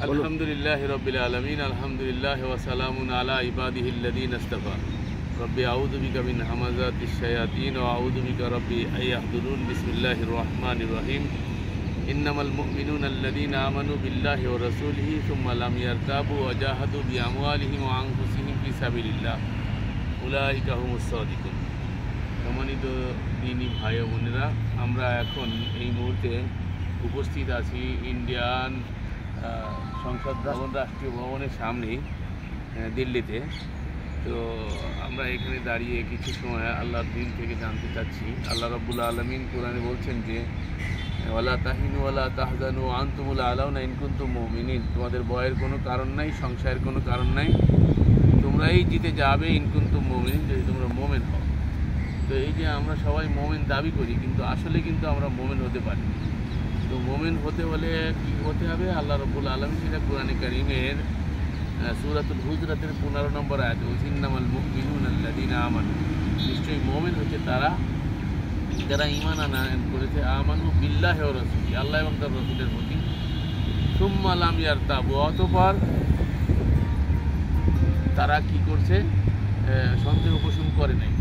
আলহামদুলিল্লাহি রাব্বিল আলামিন আলহামদুলিল্লাহি ওয়া সালামুন আলা ইবাদিহিল্লাযীনা ইসতাফা রব্বি আউযু বিকা মিন হামাযাতিশ শায়াতিন ওয়া আউযু বিকা রব্বি আইয়াহদুরুন বিসমিল্লাহির রহমানির রহিম ইন্নামাল মুমিনুনা আল্লাযীনা আমানু বিল্লাহি ওয়া রাসূলিহি সুম্মা লাম ইয়ারতাবু ওয়া জাহাদু বিআমওয়ালিহিম ওয়া আনফুসিহিম ফি সাবিলিল্লাহ উলাইকা হুমুস সাদিকুন। সম্মানিত দিনী ভাই ও বোনেরা, আমরা এখন এই মুহূর্তে উপস্থিত আছি ইন্ডিয়ান সংসদ ভবন, রাষ্ট্রীয় ভবনের সামনেই দিল্লিতে। তো আমরা এখানে দাঁড়িয়ে কিছু সময় আল্লাহর দিন থেকে জানতে চাচ্ছি। আল্লাহ রাব্বুল আলামিন কোরআনে বলছেন যে ওয়ালা তাহিনু ওয়ালা তাহজানু আনতুমুল আলাউনা ইন কুনতুম মুমিনিন, তোমাদের ভয়ের কোনো কারণ নাই, সংশয়ের কোনো কারণ নাই, তোমরাই জিতে যাবে ইন কুনতুম মুমিনিন, যদি তোমরা মোমেন হও। তো এই যে আমরা সবাই মোমেন দাবি করি, কিন্তু আসলে কিন্তু আমরা মোমেন হতে পারি। তো মোমেন হতে হলে কী হতে হবে? আল্লাহ রাব্বুল আলামিন সেটা কোরআনে কারীমের সূরাতুল হুজরাতের 15 নম্বর আয়াতে বলছেন, ইন্নামাল মুমিনুনা আল্লাযীনা আমানু, নিশ্চয়ই মোমেন হচ্ছে তারা যারা ঈমান আনয়ন করেছে আমানু বিল্লাহি ওয়া রাসূলিহি, আল্লাহ এবং তার রাসূলের প্রতি, সুম্মা লাম ইয়ারতাবু, অতঃপর তারা কি করছে? সন্দেহ পোষণ করে নাই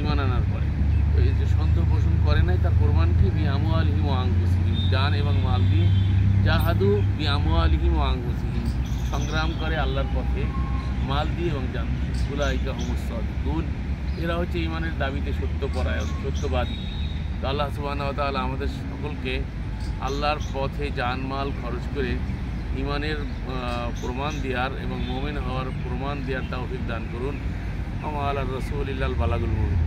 ঈমান আনার পরে। তো এই যে সন্দেহ পোষণ করে নাই, তার প্রমাণ কি? বিআমওয়ালিহিম ওয়া আনফুসিহিম, জান এবং মাল দিয়ে, জাহাদু বিআমওয়ালিহিম ওয়া আনফুসিহিম, সংগ্রাম করে আল্লাহর পথে মাল দিয়ে এবং জান। উলাইকা হুমুস সাদিকুন, এরা হচ্ছে ঈমানের দাবিতে সত্যপরায়ণ, সত্যবাদী। তো আল্লাহ সুবহানাহু ওয়া তাআলা আমাদের সকলকে আল্লাহর পথে জানমাল খরচ করে ঈমানের প্রমাণ দেওয়ার এবং মুমিন হওয়ার প্রমাণ দেওয়ার তৌফিক দান করুন। আলা রাসূলিল্লাহিল বালাগুল মুবিন।